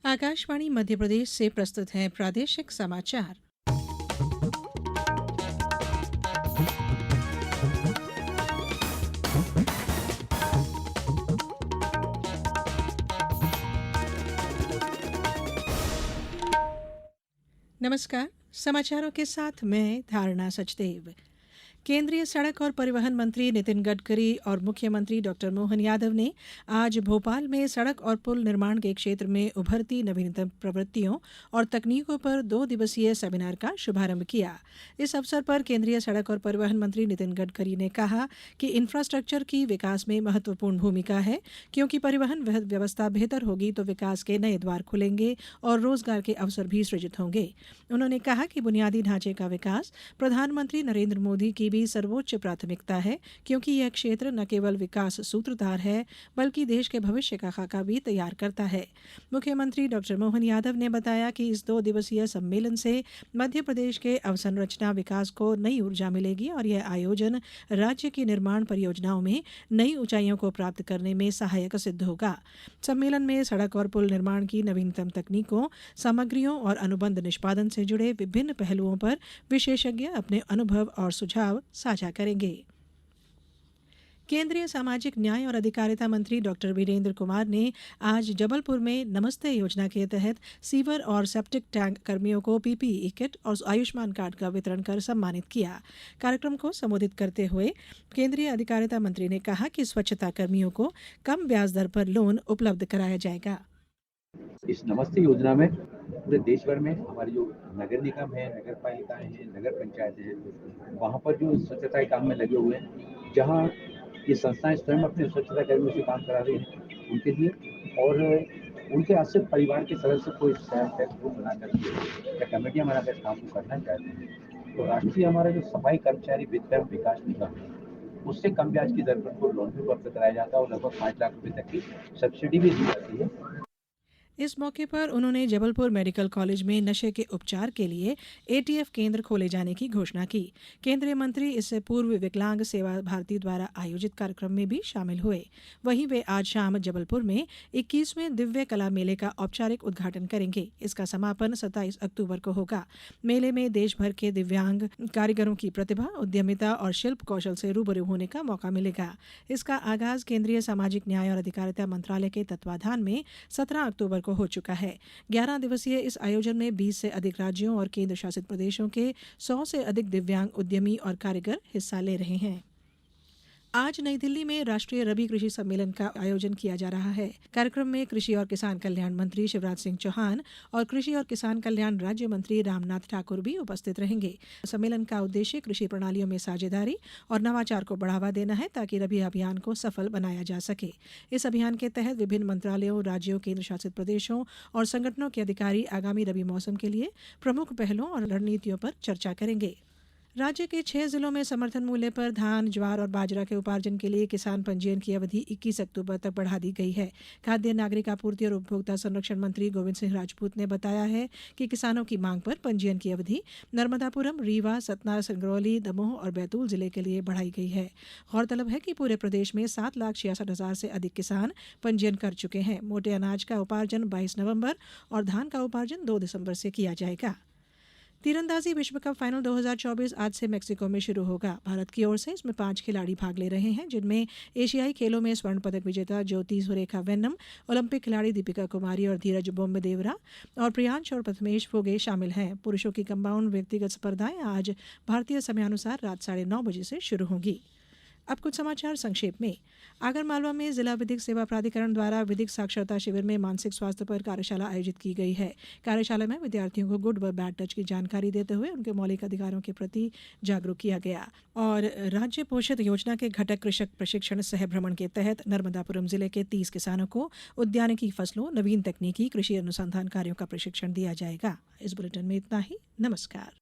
आकाशवाणी मध्य प्रदेश से प्रस्तुत है प्रादेशिक समाचार। नमस्कार। समाचारों के साथ मैं धारणा सचदेव। केंद्रीय सड़क और परिवहन मंत्री नितिन गडकरी और मुख्यमंत्री डॉक्टर मोहन यादव ने आज भोपाल में सड़क और पुल निर्माण के क्षेत्र में उभरती नवीनतम प्रवृत्तियों और तकनीकों पर 2 दिवसीय सेमिनार का शुभारंभ किया। इस अवसर पर केंद्रीय सड़क और परिवहन मंत्री नितिन गडकरी ने कहा कि इंफ्रास्ट्रक्चर की विकास में महत्वपूर्ण भूमिका है, क्योंकि परिवहन व्यवस्था बेहतर होगी तो विकास के नए द्वार खुलेंगे और रोजगार के अवसर भी सृजित होंगे। उन्होंने कहा कि बुनियादी ढांचे का विकास प्रधानमंत्री नरेंद्र मोदी की भी सर्वोच्च प्राथमिकता है, क्योंकि यह क्षेत्र न केवल विकास सूत्रधार है बल्कि देश के भविष्य का खाका भी तैयार करता है। मुख्यमंत्री डॉक्टर मोहन यादव ने बताया कि इस 2 दिवसीय सम्मेलन से मध्य प्रदेश के अवसंरचना विकास को नई ऊर्जा मिलेगी और यह आयोजन राज्य की निर्माण परियोजनाओं में नई ऊंचाइयों को प्राप्त करने में सहायक सिद्ध होगा। सम्मेलन में सड़क और पुल निर्माण की नवीनतम तकनीकों, सामग्रियों और अनुबंध निष्पादन से जुड़े विभिन्न पहलुओं पर विशेषज्ञ अपने अनुभव और सुझाव साझा करेंगे। केंद्रीय सामाजिक न्याय और अधिकारिता मंत्री डॉक्टर वीरेंद्र कुमार ने आज जबलपुर में नमस्ते योजना के तहत सीवर और सेप्टिक टैंक कर्मियों को पीपीई किट और आयुष्मान कार्ड का वितरण कर सम्मानित किया। कार्यक्रम को संबोधित करते हुए केंद्रीय अधिकारिता मंत्री ने कहा कि स्वच्छता कर्मियों को कम ब्याज दर पर लोन उपलब्ध कराया जाएगा। इस नमस्ते योजना में पूरे देश भर में हमारे जो नगर निगम है, नगर पालिकाएं हैं, नगर पंचायतें हैं, वहाँ पर जो स्वच्छता के काम में लगे हुए हैं, जहाँ ये संस्थाएं स्वयं अपने स्वच्छता कर्मियों से काम करा रही हैं उनके लिए, और उनके आश्रित परिवार के सदस्य को इस डेस्क ग्रुप बना करके या कमेटियाँ बनाकर काम को करना चाहते हैं, तो राष्ट्रीय हमारा जो सफाई कर्मचारी वित्त विकास निगम है, उससे कम ब्याज की दर पर उनको लोन भी उपलब्ध कराया जाता है और लगभग 5 लाख रुपए तक की सब्सिडी भी दी जाती है। इस मौके पर उन्होंने जबलपुर मेडिकल कॉलेज में नशे के उपचार के लिए एटीएफ केंद्र खोले जाने की घोषणा की। केंद्रीय मंत्री इससे पूर्व विकलांग सेवा भारती द्वारा आयोजित कार्यक्रम में भी शामिल हुए। वहीं वे आज शाम जबलपुर में 21वें दिव्य कला मेले का औपचारिक उद्घाटन करेंगे। इसका समापन 27 अक्टूबर को होगा। मेले में देश भर के दिव्यांग कारीगरों की प्रतिभा, उद्यमिता और शिल्प कौशल से रूबरू होने का मौका मिलेगा। इसका आगाज केंद्रीय सामाजिक न्याय और अधिकारिता मंत्रालय के तत्वाधान में 17 अक्टूबर को हो चुका है। 11 दिवसीय इस आयोजन में 20 से अधिक राज्यों और केंद्र शासित प्रदेशों के 100 से अधिक दिव्यांग उद्यमी और कारीगर हिस्सा ले रहे हैं। आज नई दिल्ली में राष्ट्रीय रबी कृषि सम्मेलन का आयोजन किया जा रहा है। कार्यक्रम में कृषि और किसान कल्याण मंत्री शिवराज सिंह चौहान और कृषि और किसान कल्याण राज्य मंत्री रामनाथ ठाकुर भी उपस्थित रहेंगे। सम्मेलन का उद्देश्य कृषि प्रणालियों में साझेदारी और नवाचार को बढ़ावा देना है, ताकि रबी अभियान को सफल बनाया जा सके। इस अभियान के तहत विभिन्न मंत्रालयों, राज्यों, केंद्र शासित प्रदेशों और संगठनों के अधिकारी आगामी रबी मौसम के लिए प्रमुख पहलों और रणनीतियों पर चर्चा करेंगे। राज्य के 6 जिलों में समर्थन मूल्य पर धान, ज्वार और बाजरा के उपार्जन के लिए किसान पंजीयन की अवधि 21 अक्टूबर तक बढ़ा दी गई है। खाद्य नागरिक आपूर्ति और उपभोक्ता संरक्षण मंत्री गोविंद सिंह राजपूत ने बताया है कि किसानों की मांग पर पंजीयन की अवधि नर्मदापुरम, रीवा, सतना, सिंगरौली, दमोह और बैतूल जिले के लिए बढ़ाई गई है। गौरतलब है कि पूरे प्रदेश में 7,66,000 से अधिक किसान पंजीयन कर चुके हैं। मोटे अनाज का उपार्जन 22 नवंबर और धान का उपार्जन 2 दिसंबर से किया जाएगा। तीरंदाजी विश्व कप फाइनल 2024 आज से मेक्सिको में शुरू होगा। भारत की ओर से इसमें 5 खिलाड़ी भाग ले रहे हैं, जिनमें एशियाई खेलों में स्वर्ण पदक विजेता ज्योति सुरेखा वेन्नम, ओलंपिक खिलाड़ी दीपिका कुमारी और धीरज बोम्बदेवरा और प्रियांश और प्रथमेश फोगे शामिल हैं। पुरुषों की कंपाउंड व्यक्तिगत स्पर्धाएं आज भारतीय समयानुसार रात 9:30 बजे से शुरू होंगी। अब कुछ समाचार संक्षेप में। आगरमालवा में जिला विधिक सेवा प्राधिकरण द्वारा विधिक साक्षरता शिविर में मानसिक स्वास्थ्य पर कार्यशाला आयोजित की गई है। कार्यशाला में विद्यार्थियों को गुड व बैड टच की जानकारी देते हुए उनके मौलिक अधिकारों के प्रति जागरूक किया गया। और राज्य पोषित योजना के घटक कृषक प्रशिक्षण सह भ्रमण के तहत नर्मदापुरम जिले के 30 किसानों को उद्यानिकी फसलों, नवीन तकनीकी कृषि अनुसंधान कार्यों का प्रशिक्षण दिया जाएगा। इस बुलेटिन में इतना ही। नमस्कार।